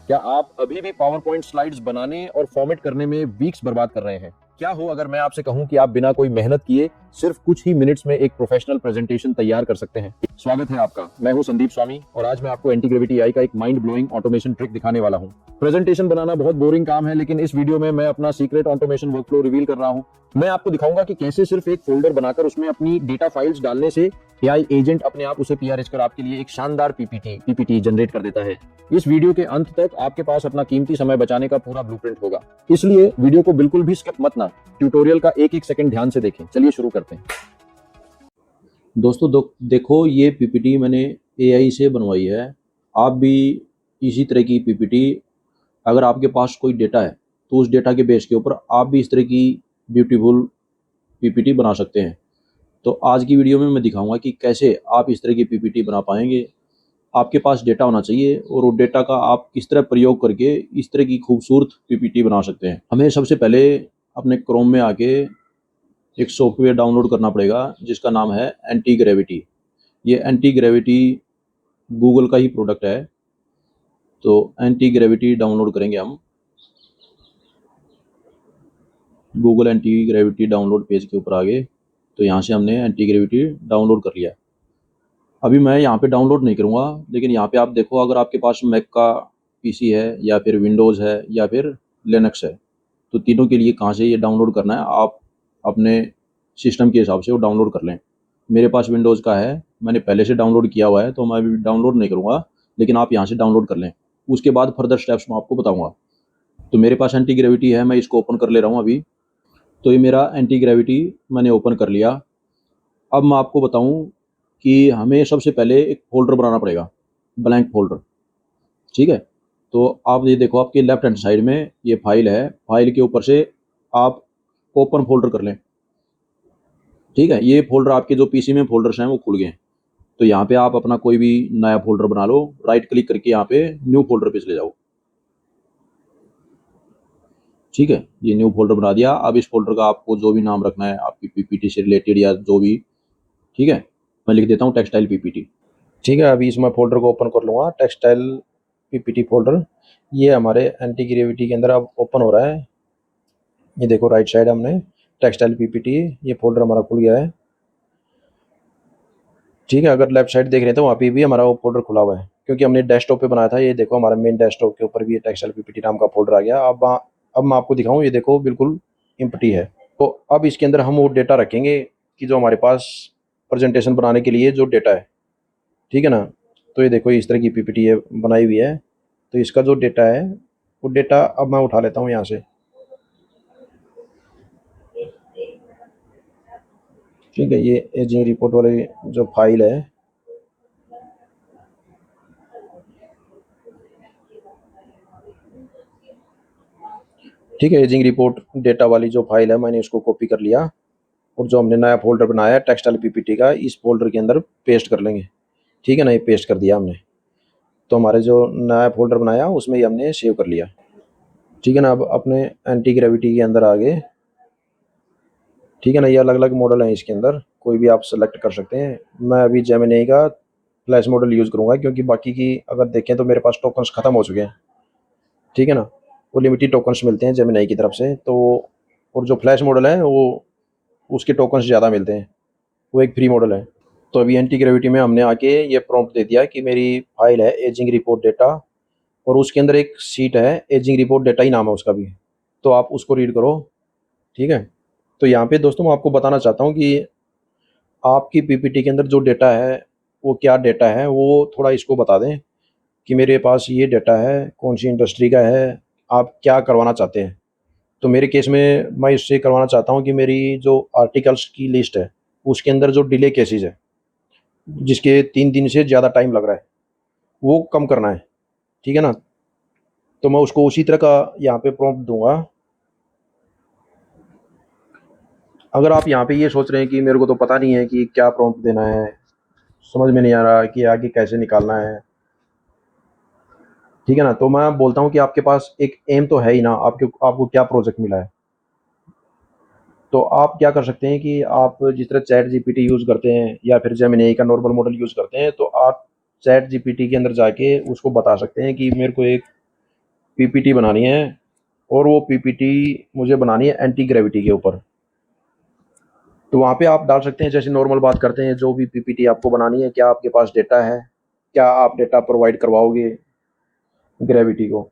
क्या आप अभी भी पावर पॉइंट स्लाइड्स बनाने और फॉर्मेट करने में वीक्स बर्बाद कर रहे हैं? क्या हो अगर मैं आपसे कहूं कि आप बिना कोई मेहनत किए सिर्फ कुछ ही मिनट्स में एक प्रोफेशनल प्रेजेंटेशन तैयार कर सकते हैं? स्वागत है आपका। मैं हूं संदीप स्वामी और आज मैं आपको एंटी ग्रेविटी एआई का एक माइंड ब्लोइंग ऑटोमेशन ट्रिक दिखाने वाला हूं। प्रेजेंटेशन बनाना बहुत बोरिंग काम है, लेकिन इस वीडियो में मैं अपना सीक्रेट ऑटोमेशन वर्कफ्लो रिवील कर रहा हूं। मैं आपको दिखाऊंगा कि कैसे सिर्फ एक फोल्डर बनाकर उसमें अपनी डेटा फाइल्स डालने से एआई एजेंट अपने आप उसे पीआरएच कर आपके लिए एक शानदार पीपीटी जनरेट कर देता है। इस वीडियो के अंत तक आपके पास अपना कीमती समय बचाने का पूरा ब्लूप्रिंट होगा, इसलिए वीडियो को बिल्कुल भी स्किप मत ना, ट्यूटोरियल का एक एक सेकंड ध्यान से देखें। चलिए शुरू करते हैं। दोस्तों देखो, ये पीपीटी मैंने एआई से बनवाई है। आप भी इसी तरह की पीपीटी, अगर आपके पास कोई डेटा है तो उस डेटा के बेस के ऊपर आप भी इस तरह की ब्यूटीफुल पीपीटी बना सकते हैं। तो आज की वीडियो में मैं दिखाऊंगा कि कैसे आप इस तरह की पीपीटी बना पाएंगे। आपके पास डेटा होना चाहिए और वो डेटा का आप किस तरह प्रयोग करके इस तरह की खूबसूरत पीपीटी बना सकते हैं। हमें सबसे पहले अपने क्रोम में आके एक सॉफ्टवेयर डाउनलोड करना पड़ेगा जिसका नाम है एंटी ग्रेविटी। ये एंटी ग्रेविटी गूगल का ही प्रोडक्ट है। तो एंटी ग्रेविटी डाउनलोड करेंगे हम। Google anti gravity download page के ऊपर आ गए तो यहाँ से हमने एंटी ग्रेविटी डाउनलोड कर लिया। अभी मैं यहाँ पे डाउनलोड नहीं करूँगा, लेकिन यहाँ पे आप देखो, अगर आपके पास मैक का पीसी है या फिर विंडोज़ है या फिर लिनक्स है, तो तीनों के लिए कहाँ से ये डाउनलोड करना है आप अपने सिस्टम के हिसाब से वो डाउनलोड कर लें। मेरे पास विंडोज़ का है, मैंने पहले से डाउनलोड किया हुआ है, तो मैं अभी डाउनलोड नहीं करूँगा, लेकिन आप यहाँ से डाउनलोड कर लें। उसके बाद फर्दर स्टेप्स मैं आपको बताऊँगा। तो मेरे पास एंटी ग्रेविटी है, मैं इसको ओपन कर ले रहा हूँ अभी। तो ये मेरा एंटी ग्रेविटी मैंने ओपन कर लिया। अब मैं आपको बताऊँ कि हमें सबसे पहले एक फ़ोल्डर बनाना पड़ेगा, ब्लैंक फ़ोल्डर। ठीक है? तो आप ये देखो, आपके लेफ्ट हैंड साइड में ये फाइल है, फाइल के ऊपर से आप ओपन फ़ोल्डर कर लें। ठीक है? ये फ़ोल्डर आपके जो पीसी में फ़ोल्डर्स हैं वो खुल गए हैं। तो यहाँ पे आप अपना कोई भी नया फ़ोल्डर बना लो, राइट क्लिक करके यहाँ पे न्यू फ़ोल्डर पे चले जाओ। ठीक है? ये न्यू फ़ोल्डर बना दिया। अब इस फ़ोल्डर का आपको जो भी नाम रखना है आपकी पीपीटी से रिलेटेड या जो भी, ठीक है? मैं लिख देता हूँ टेक्सटाइल पीपीटी। ठीक है, अभी इसमें फ़ोल्डर को ओपन कर लूँगा, टेक्सटाइल पीपीटी फ़ोल्डर। ये हमारे एंटी ग्रेविटी के अंदर अब ओपन हो रहा है। ये देखो, राइट साइड हमने टेक्सटाइल पीपीटी, ये फ़ोल्डर हमारा खुल गया है। ठीक है, अगर लेफ्ट साइड देख रहे हैं तो वहाँ पे भी हमारा वो फ़ोल्डर खुला हुआ है, क्योंकि हमने डेस्कटॉप पे बनाया था। ये देखो, हमारा मेन डेस्कटॉप के ऊपर भी ये टेक्सटाइल पीपीटी नाम का फ़ोल्डर आ गया। अब मैं आपको दिखाऊँ, ये देखो बिल्कुल एम्प्टी है। तो अब इसके अंदर हम वो डेटा रखेंगे कि जो हमारे पास प्रेजेंटेशन बनाने के लिए जो डेटा है। ठीक है ना? तो ये देखो, इस तरह की पीपीटी ये बनाई हुई है। तो इसका जो डेटा है, वो डेटा अब मैं उठा लेता हूँ यहाँ से। ठीक है, ये एजिंग रिपोर्ट वाली जो फाइल है, ठीक है, एजिंग रिपोर्ट डेटा वाली जो फाइल है, मैंने इसको कॉपी कर लिया और जो हमने नया फ़ोल्डर बनाया है टेक्सटाइल पीपीटी का, इस फ़ोल्डर के अंदर पेस्ट कर लेंगे। ठीक है ना? ये पेस्ट कर दिया हमने। तो हमारे जो नया फ़ोल्डर बनाया उसमें ही हमने सेव कर लिया। ठीक है ना? अब अपने एंटी ग्रेविटी के अंदर आ गए। ठीक है ना? ये अलग-अलग मॉडल हैं इसके अंदर, कोई भी आप सेलेक्ट कर सकते हैं। मैं अभी जेमिनी का फ्लैश मॉडल यूज़ करूँगा, क्योंकि बाकी की अगर देखें तो मेरे पास टोकन्स ख़त्म हो चुके हैं। ठीक है ना? वो लिमिटेड टोकन्स मिलते हैं जेमिनी की तरफ से, तो और जो फ्लैश मॉडल है वो उसके टोकन्स ज़्यादा मिलते हैं। वो एक फ्री मॉडल है। तो अभी एंटी ग्रेविटी में हमने आके ये प्रॉम्प्ट दे दिया कि मेरी फाइल है एजिंग रिपोर्ट डेटा, और उसके अंदर एक शीट है, एजिंग रिपोर्ट डेटा ही नाम है उसका भी। तो आप उसको रीड करो। ठीक है? तो यहाँ पे दोस्तों मैं आपको बताना चाहता हूँ कि आपकी पीपीटी के अंदर जो डेटा है, वो क्या डेटा है, वो थोड़ा इसको बता दें कि मेरे पास ये डेटा है, कौन-सी इंडस्ट्री का है, आप क्या करवाना चाहते हैं। तो मेरे केस में मैं इससे करवाना चाहता हूँ कि मेरी जो आर्टिकल्स की लिस्ट है, उसके अंदर जो डिले केसेज़ है, जिसके 3 दिन से ज़्यादा टाइम लग रहा है, वो कम करना है। ठीक है ना? तो मैं उसको उसी तरह का यहाँ पे प्रॉम्प्ट दूँगा। अगर आप यहाँ पे ये सोच रहे हैं कि मेरे को तो पता नहीं है कि क्या प्रॉम्प्ट देना है, समझ में नहीं आ रहा कि आगे कैसे निकालना है। ठीक है ना? तो मैं बोलता हूँ कि आपके पास एक एम तो है ही ना, आपको क्या प्रोजेक्ट मिला है। तो आप क्या कर सकते हैं कि आप जिस तरह चैट जीपीटी यूज़ करते हैं या फिर जेमिनी का नॉर्मल मॉडल यूज़ करते हैं, तो आप चैट जीपीटी के अंदर जाके उसको बता सकते हैं कि मेरे को एक पीपीटी बनानी है, और वो पीपीटी मुझे बनानी है एंटी ग्रेविटी के ऊपर। तो वहाँ पे आप डाल सकते हैं, जैसे नॉर्मल बात करते हैं, जो भी पीपीटी आपको बनानी है, क्या आपके पास डेटा है, क्या आप डेटा प्रोवाइड करवाओगे ग्रेविटी को,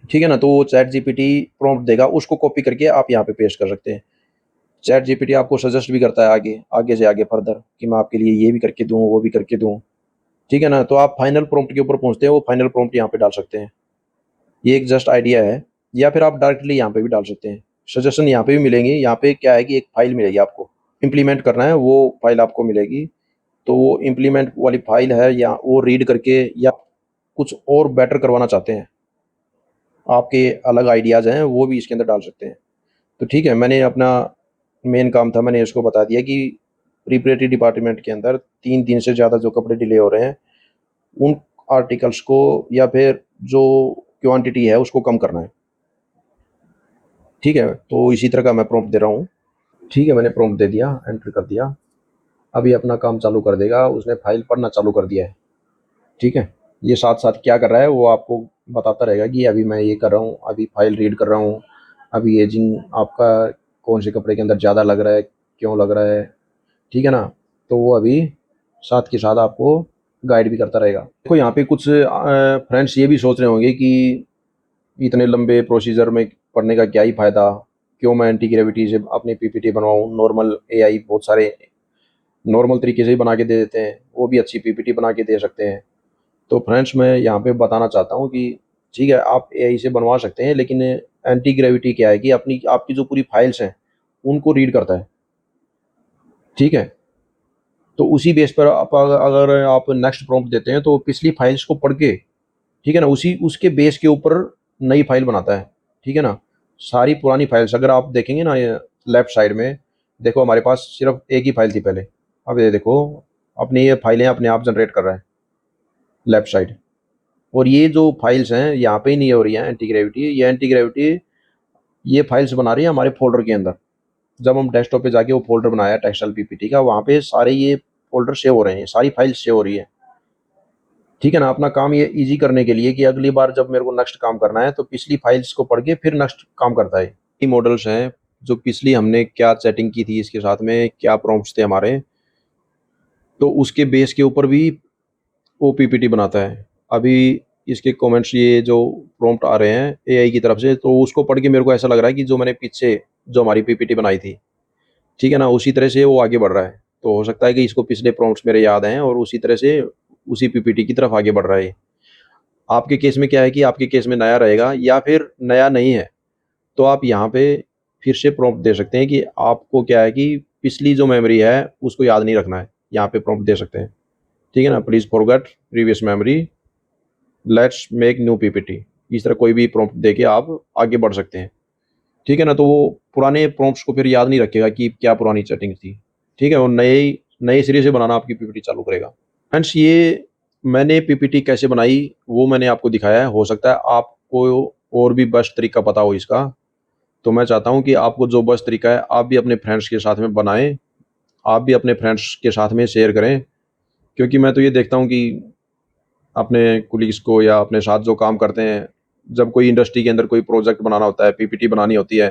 ठीक है ना। तो वो चैट जीपीटी प्रॉम्प्ट देगा, उसको कॉपी करके आप यहाँ पे पेस्ट कर सकते हैं। चैट जीपीटी आपको सजेस्ट भी करता है आगे आगे से आगे फर्दर, कि मैं आपके लिए ये भी करके दूँ, वो भी करके दूँ, ठीक है ना। तो आप फाइनल प्रॉम्प्ट के ऊपर पहुँचते हैं, वो फाइनल प्रॉम्प्ट यहाँ पे डाल सकते हैं। ये एक जस्ट आइडिया है, या फिर आप डायरेक्टली यहाँ पे भी डाल सकते हैं। सजेशन यहाँ पे भी मिलेंगे। यहाँ पे क्या है कि एक फाइल मिलेगी आपको, इम्प्लीमेंट करना है, वो फाइल आपको मिलेगी। तो वो इम्प्लीमेंट वाली फाइल है, या वो रीड करके या कुछ और बेटर करवाना चाहते हैं, आपके अलग आइडियाज़ हैं, वो भी इसके अंदर डाल सकते हैं। तो ठीक है, मैंने अपना मेन काम था, मैंने इसको बता दिया कि प्रिपरेटरी डिपार्टमेंट के अंदर 3 दिन से ज़्यादा जो कपड़े डिले हो रहे हैं, उन आर्टिकल्स को या फिर जो क्वांटिटी है उसको कम करना है, ठीक है। तो इसी तरह का मैं प्रॉम्प्ट दे रहा हूँ। ठीक है, मैंने प्रॉम्प्ट दे दिया, एंटर कर दिया। अभी अपना काम चालू कर देगा, उसने फाइल पढ़ना चालू कर दिया है, ठीक है। ये साथ साथ क्या कर रहा है वो आपको बताता रहेगा कि अभी मैं ये कर रहा हूँ, अभी फाइल रीड कर रहा हूँ, अभी एजिंग आपका कौन से कपड़े के अंदर ज़्यादा लग रहा है, क्यों लग रहा है, ठीक है ना। तो वो अभी साथ के साथ आपको गाइड भी करता रहेगा। देखो यहाँ पे कुछ फ्रेंड्स ये भी सोच रहे होंगे कि इतने लंबे प्रोसीजर में पढ़ने का क्या ही फ़ायदा, क्यों मैं एंटी ग्रेविटी से अपनी पीपीटी बनवाऊँ, नॉर्मल एआई बहुत सारे नॉर्मल तरीके से ही बना के दे देते हैं, वो भी अच्छी पीपीटी बना के दे सकते हैं। तो फ्रेंड्स मैं यहाँ पे बताना चाहता हूँ कि ठीक है, आप एआई से बनवा सकते हैं, लेकिन एंटी ग्रेविटी क्या है कि अपनी आपकी जो पूरी फाइल्स हैं उनको रीड करता है, ठीक है। तो उसी बेस पर आप अगर आप नेक्स्ट प्रॉम्प्ट देते हैं तो पिछली फाइल्स को पढ़ के, ठीक है ना, उसी उसके बेस के ऊपर नई फाइल बनाता है, ठीक है ना। सारी पुरानी फाइल्स अगर आप देखेंगे ना, ये लेफ्ट साइड में देखो, हमारे पास सिर्फ एक ही फाइल थी पहले, अब ये देखो अपनी ये फाइलें अपने आप जनरेट कर रहा है लेफ्ट साइड। और ये जो फाइल्स हैं यहाँ पे ही नहीं हो रही है एंटी ग्रेविटी, ये एंटी ग्रेविटी ये फाइल्स बना रही है हमारे फोल्डर के अंदर। जब हम डेस्कटॉप पे जाके वो फोल्डर बनाया टेक्सटाइल पीपीटी का, वहाँ पे सारे ये फोल्डर सेव हो रहे हैं, सारी फाइल्स सेव हो रही है, ठीक है ना। अपना काम ये इजी करने के लिए कि अगली बार जब मेरे को नेक्स्ट काम करना है तो पिछली फाइल्स को पढ़ के फिर नेक्स्ट काम करता है। ये मॉडल्स हैं जो पिछली हमने क्या सेटिंग की थी, इसके साथ में क्या प्रॉम्प्ट्स थे हमारे, तो उसके बेस के ऊपर भी वो पीपीटी बनाता है। अभी इसके कमेंट्स ये जो प्रॉम्प्ट आ रहे हैं एआई की तरफ से, तो उसको पढ़ के मेरे को ऐसा लग रहा है कि जो मैंने पीछे जो हमारी पीपीटी बनाई थी, ठीक है ना, उसी तरह से वो आगे बढ़ रहा है। तो हो सकता है कि इसको पिछले प्रॉम्प्ट्स मेरे याद हैं और उसी तरह से उसी पीपीटी की तरफ आगे बढ़ रहा है। आपके केस में क्या है कि आपके केस में नया रहेगा या फिर नया नहीं है, तो आप यहाँ पे फिर से प्रॉम्प्ट दे सकते हैं कि आपको क्या है कि पिछली जो मेमोरी है उसको याद नहीं रखना है, यहाँ पे प्रॉम्प्ट दे सकते हैं, ठीक है ना। Please forget previous memory, let's make new PPT. इस तरह कोई भी प्रॉम्प्ट देके आप आगे बढ़ सकते हैं, ठीक है ना। तो वो पुराने प्रॉम्प्ट्स को फिर याद नहीं रखेगा कि क्या पुरानी सेटिंग थी, ठीक है। और नए नए सिरे से बनाना आपकी पीपीटी चालू करेगा। फ्रेंड्स ये मैंने पीपीटी कैसे बनाई वो मैंने आपको दिखाया है। हो सकता है आपको और भी बेस्ट तरीका पता हो इसका, तो मैं चाहता हूँ कि आपको जो बेस्ट तरीका है आप भी अपने फ्रेंड्स के साथ में बनाएं, आप भी अपने फ्रेंड्स के साथ में शेयर करें। क्योंकि मैं तो ये देखता हूँ कि अपने कुलीग्स को या अपने साथ जो काम करते हैं, जब कोई इंडस्ट्री के अंदर कोई प्रोजेक्ट बनाना होता है, पीपीटी बनानी होती है,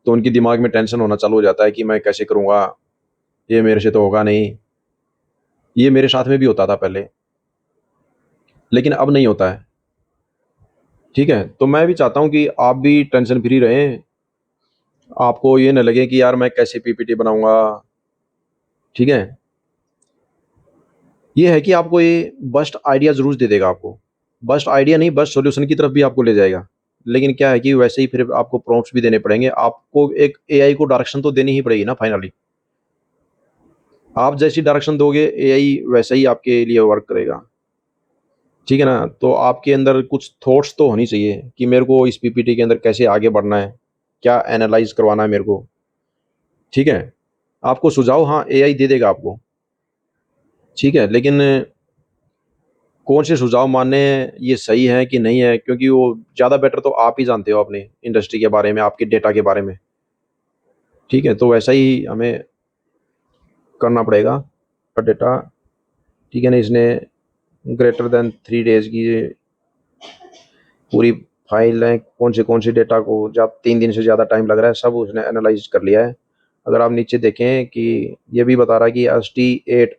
तो उनकी दिमाग में टेंशन होना चालू हो जाता है कि मैं कैसे करूँगा, ये मेरे से तो होगा नहीं। ये मेरे साथ में भी होता था पहले, लेकिन अब नहीं होता है, ठीक है। तो मैं भी चाहता हूँ कि आप भी टेंशन फ्री रहें, आपको ये ना लगे कि यार मैं कैसे पीपीटी बनाऊँगा, ठीक है। ये है कि आपको ये बेस्ट आइडिया ज़रूर दे देगा आपको। बेस्ट आइडिया नहीं, बेस्ट सॉल्यूशन की तरफ भी आपको ले जाएगा। लेकिन क्या है कि वैसे ही फिर आपको प्रॉम्प्ट्स भी देने पड़ेंगे। आपको एक एआई को डायरेक्शन तो देनी ही पड़ेगी ना फाइनली। आप जैसी डायरेक्शन दोगे एआई वैसा ही आपके लिए वर्क करेगा, ठीक है ना। तो आपके अंदर कुछ थॉट्स तो होनी चाहिए कि मेरे को इस पीपीटी के अंदर कैसे आगे बढ़ना है, क्या एनालाइज़ करवाना है मेरे को, ठीक है। आपको सुझाव हाँ, एआई दे देगा आपको, ठीक है। लेकिन कौन से सुझाव मानने हैं, ये सही है कि नहीं है, क्योंकि वो ज़्यादा बेटर तो आप ही जानते हो अपनी इंडस्ट्री के बारे में, आपके डेटा के बारे में, ठीक है। तो वैसा ही हमें करना पड़ेगा पर डेटा, ठीक है ना। इसने ग्रेटर देन 3 डेज़ की पूरी फाइल है, कौन से डेटा को जब 3 दिन से ज़्यादा टाइम लग रहा है, सब उसने एनालाइज कर लिया है। अगर आप नीचे देखें कि ये भी बता रहा है कि ST8,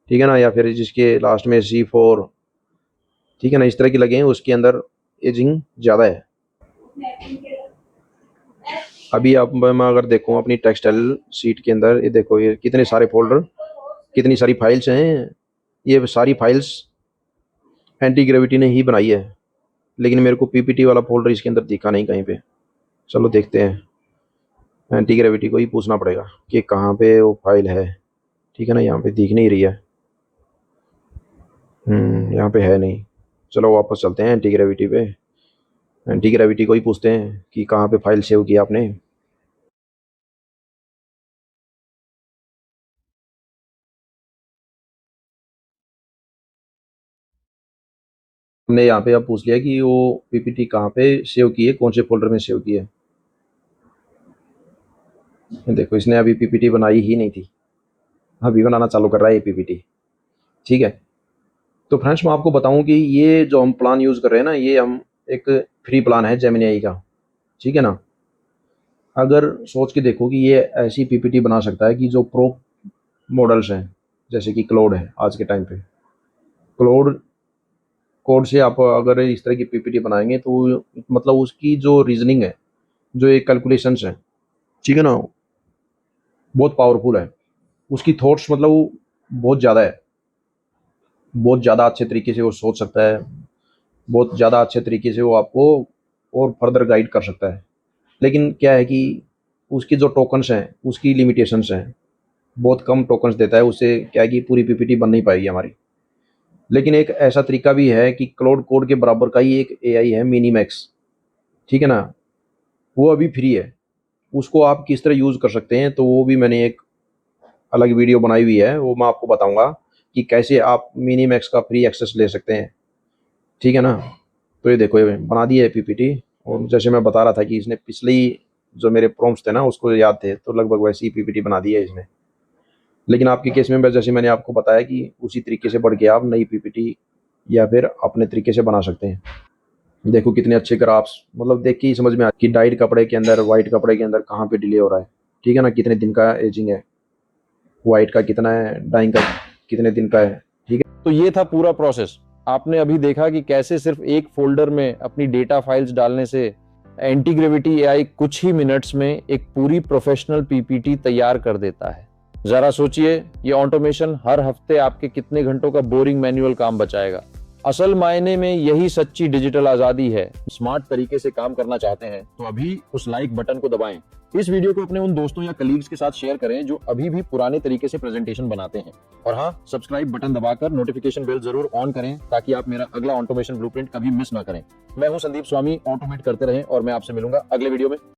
ठीक है ना, या फिर जिसके लास्ट में C4, ठीक है ना, इस तरह की लगे हैं, उसके अंदर एजिंग ज़्यादा है। अभी आप मैं अगर देखूँ अपनी टेक्सटाइल शीट के अंदर, ये देखो ये कितने सारे फोल्डर, कितनी सारी फाइल्स हैं। ये सारी फाइल्स एंटी ग्रेविटी ने ही बनाई है, लेकिन मेरे को PPT वाला फोल्डर इसके अंदर दिखा नहीं कहीं पे। चलो देखते हैं, एंटी ग्रेविटी को ही पूछना पड़ेगा कि कहाँ पे वो फाइल है। ठीक है ना, यहाँ पे दिख नहीं रही है। यहाँ पे है नहीं। चलो वापस चलते हैं एंटी ग्रेविटी पे। एंटी ग्रेविटी को ही पूछते हैं कि कहाँ पे फाइल सेव किया आपने। हमने यहाँ पे अब पूछ लिया कि वो PPT कहाँ पे सेव की है, कौन से फोल्डर में सेव की है। देखो इसने अभी PPT बनाई ही नहीं थी, अभी बनाना चालू कर रहा है ये PPT। ठीक है, तो फ्रेंड्स मैं आपको बताऊं कि ये जो हम प्लान यूज़ कर रहे हैं ना, ये हम एक फ्री प्लान है जेमिनी AI का। ठीक है ना, अगर सोच के देखो कि ये ऐसी PPT बना सकता है कि जो प्रो मॉडल्स हैं, जैसे कि क्लाउड है आज के टाइम पे, क्लाउड कोड से आप अगर इस तरह की PPT बनाएंगे तो मतलब उसकी जो रीजनिंग है, जो एक कैलकुलेशंस है, ठीक है ना, बहुत पावरफुल है। उसकी थॉट्स मतलब वो बहुत ज़्यादा है, बहुत ज़्यादा अच्छे तरीके से वो सोच सकता है, बहुत ज़्यादा अच्छे तरीके से वो आपको और फर्दर गाइड कर सकता है। लेकिन क्या है कि उसकी जो टोकन्स हैं, उसकी लिमिटेशंस हैं, बहुत कम टोकन्स देता है। उससे क्या है कि पूरी PPT बन नहीं पाएगी हमारी। लेकिन एक ऐसा तरीका भी है कि क्लाउड कोड के बराबर का ही एक AI है, मिनीमैक्स। ठीक है ना, वो अभी फ्री है। उसको आप किस तरह यूज़ कर सकते हैं, तो वो भी मैंने एक अलग वीडियो बनाई हुई है, वो मैं आपको बताऊंगा कि कैसे आप मिनीमैक्स का फ्री एक्सेस ले सकते हैं। ठीक है ना, तो ये देखो ये बना दी है PPT। और जैसे मैं बता रहा था कि इसने पिछली जो मेरे प्रॉम्प्ट्स थे ना उसको याद थे, तो लगभग वैसी ही PPT बना दी है इसने। लेकिन आपके केस में जैसे मैंने आपको बताया कि उसी तरीके से बढ़ के आप नई PPT या फिर अपने तरीके से बना सकते हैं। देखो कितने अच्छे ग्राफ्स, मतलब देख के ही समझ में आ कि डाइड कपड़े के अंदर, वाइट कपड़े के अंदर कहाँ पे डिले हो रहा है। ठीक है ना, कितने दिन का एजिंग है, वाइट का कितना है, डाइंग का कितने दिन का है। ठीक है, तो ये था पूरा प्रोसेस। आपने अभी देखा कि कैसे सिर्फ एक फोल्डर में अपनी डेटा फाइल्स डालने से एंटी ग्रेविटी AI कुछ ही मिनट्स में एक पूरी प्रोफेशनल PPT तैयार कर देता है। जरा सोचिए, ये ऑटोमेशन हर हफ्ते आपके कितने घंटों का बोरिंग मैनुअल काम बचाएगा। असल मायने में यही सच्ची डिजिटल आजादी है। स्मार्ट तरीके से काम करना चाहते हैं तो अभी उस लाइक बटन को दबाएं। इस वीडियो को अपने उन दोस्तों या कलीग्स के साथ शेयर करें जो अभी भी पुराने तरीके से प्रेजेंटेशन बनाते हैं। और हाँ, सब्सक्राइब बटन दबाकर नोटिफिकेशन बेल जरूर ऑन करें ताकि आप मेरा अगला ऑटोमेशन ब्लूप्रिंट कभी मिस ना करें। मैं हूं संदीप स्वामी। ऑटोमेट करते रहें और मैं आपसे मिलूंगा अगले वीडियो में।